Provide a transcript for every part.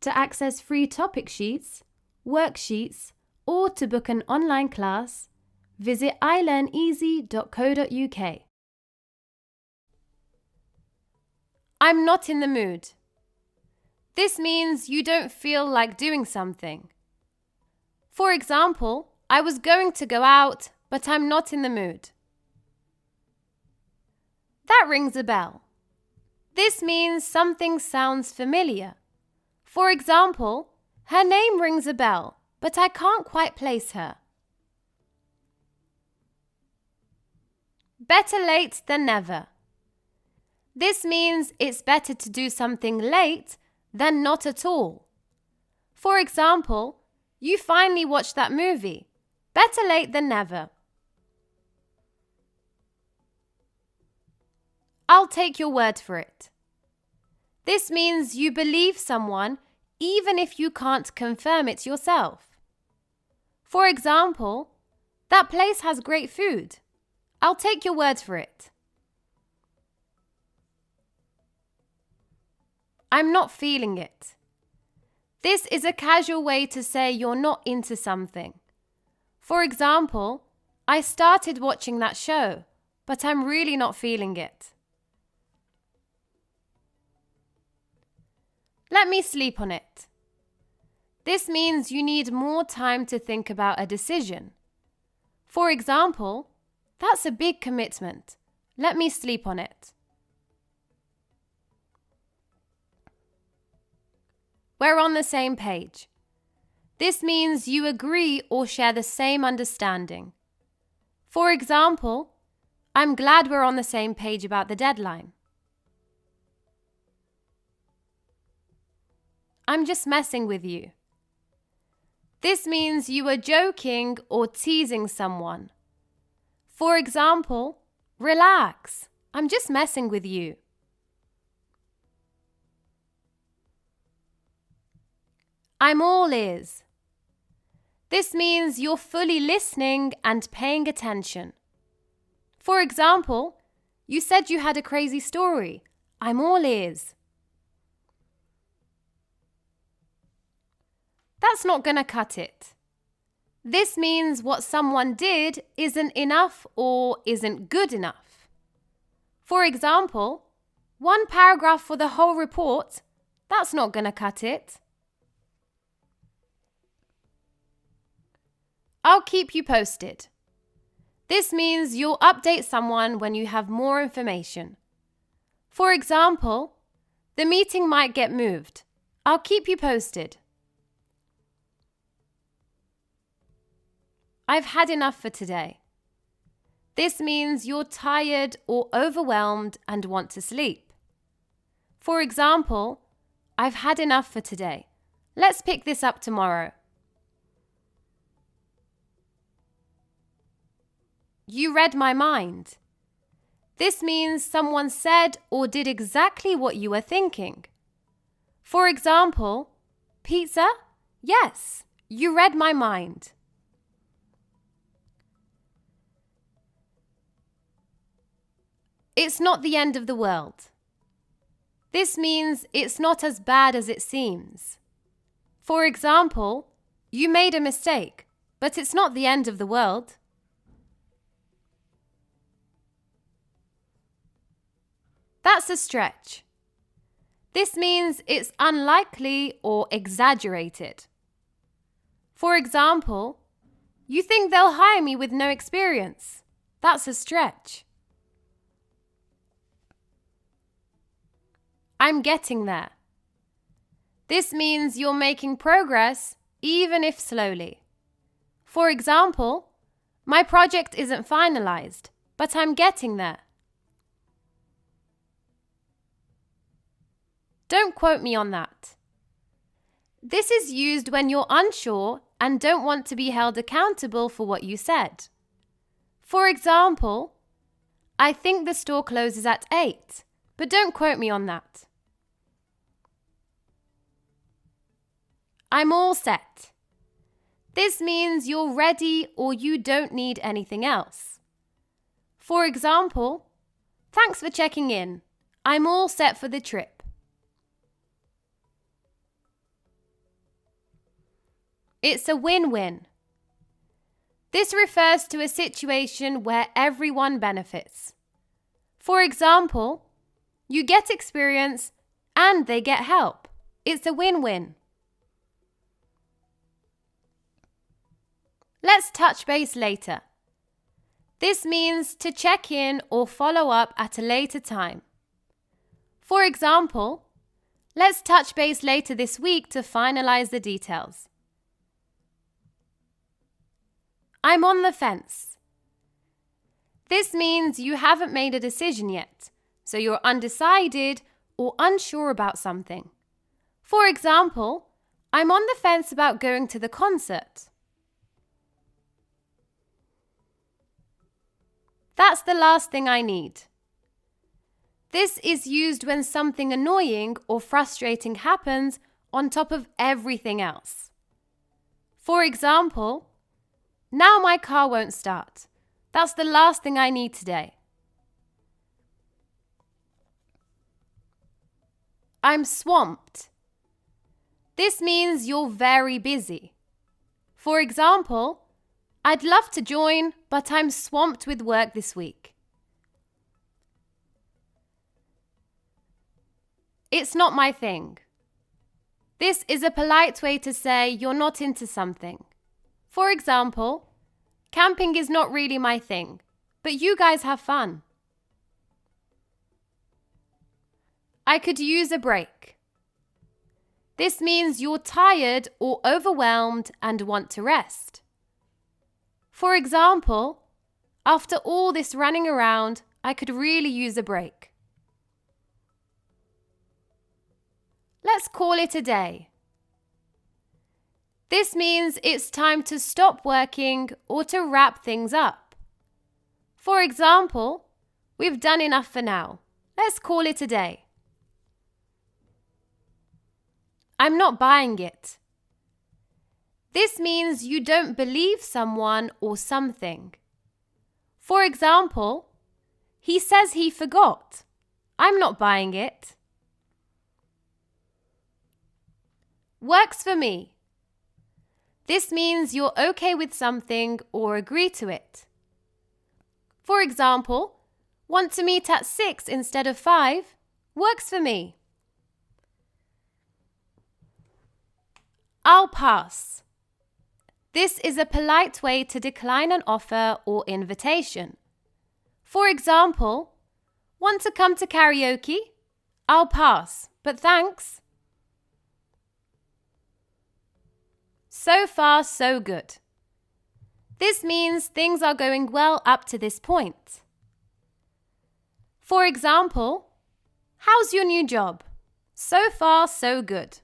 To access free topic sheets, worksheets, or to book an online class, visit ilearneasy.co.uk. I'm not in the mood. This means you don't feel like doing something. For example, I was going to go out, but I'm not in the mood. That rings a bell. This means something sounds familiar. For example, her name rings a bell, but I can't quite place her. Better late than never. This means it's better to do something late than not at all. For example, you finally watched that movie. Better late than never. I'll take your word for it. This means you believe someone even if you can't confirm it yourself. For example, that place has great food. I'll take your word for it. I'm not feeling it. This is a casual way to say you're not into something. For example, I started watching that show, but I'm really not feeling it. Let me sleep on it. This means you need more time to think about a decision. For example, that's a big commitment. Let me sleep on it. We're on the same page. This means you agree or share the same understanding. For example, I'm glad we're on the same page about the deadline. I'm just messing with you. This means you are joking or teasing someone. For example, relax. I'm just messing with you. I'm all ears. This means you're fully listening and paying attention. For example, you said you had a crazy story. I'm all ears. That's not going to cut it. This means what someone did isn't enough or isn't good enough. For example, one paragraph for the whole report, that's not going to cut it. I'll keep you posted. This means you'll update someone when you have more information. For example, the meeting might get moved. I'll keep you posted. I've had enough for today. This means you're tired or overwhelmed and want to sleep. For example, I've had enough for today. Let's pick this up tomorrow. You read my mind. This means someone said or did exactly what you were thinking. For example, pizza? Yes, you read my mind. It's not the end of the world. This means it's not as bad as it seems. For example, you made a mistake, but it's not the end of the world. That's a stretch. This means it's unlikely or exaggerated. For example, you think they'll hire me with no experience. That's a stretch. I'm getting there. This means you're making progress, even if slowly. For example, my project isn't finalized, but I'm getting there. Don't quote me on that. This is used when you're unsure and don't want to be held accountable for what you said. For example, I think the store closes at 8, but don't quote me on that. I'm all set. This means you're ready or you don't need anything else. For example, thanks for checking in. I'm all set for the trip. It's a win-win. This refers to a situation where everyone benefits. For example, you get experience and they get help. It's a win-win. Let's touch base later. This means to check in or follow up at a later time. For example, let's touch base later this week to finalize the details. I'm on the fence. This means you haven't made a decision yet, so you're undecided or unsure about something. For example, I'm on the fence about going to the concert. That's the last thing I need. This is used when something annoying or frustrating happens on top of everything else. For example, now my car won't start. That's the last thing I need today. I'm swamped. This means you're very busy. For example, I'd love to join, but I'm swamped with work this week. It's not my thing. This is a polite way to say you're not into something. For example, camping is not really my thing, but you guys have fun. I could use a break. This means you're tired or overwhelmed and want to rest. For example, after all this running around, I could really use a break. Let's call it a day. This means it's time to stop working or to wrap things up. For example, we've done enough for now. Let's call it a day. I'm not buying it. This means you don't believe someone or something. For example, he says he forgot. I'm not buying it. Works for me. This means you're okay with something or agree to it. For example, want to meet at 6 instead of 5? Works for me. I'll pass. This is a polite way to decline an offer or invitation. For example, want to come to karaoke? I'll pass, but thanks. So far, so good. This means things are going well up to this point. For example, how's your new job? So far, so good.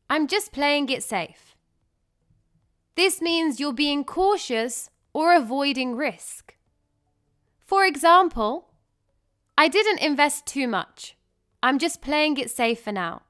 I'm just playing it safe. This means you're being cautious or avoiding risk. For example, I didn't invest too much. I'm just playing it safe for now.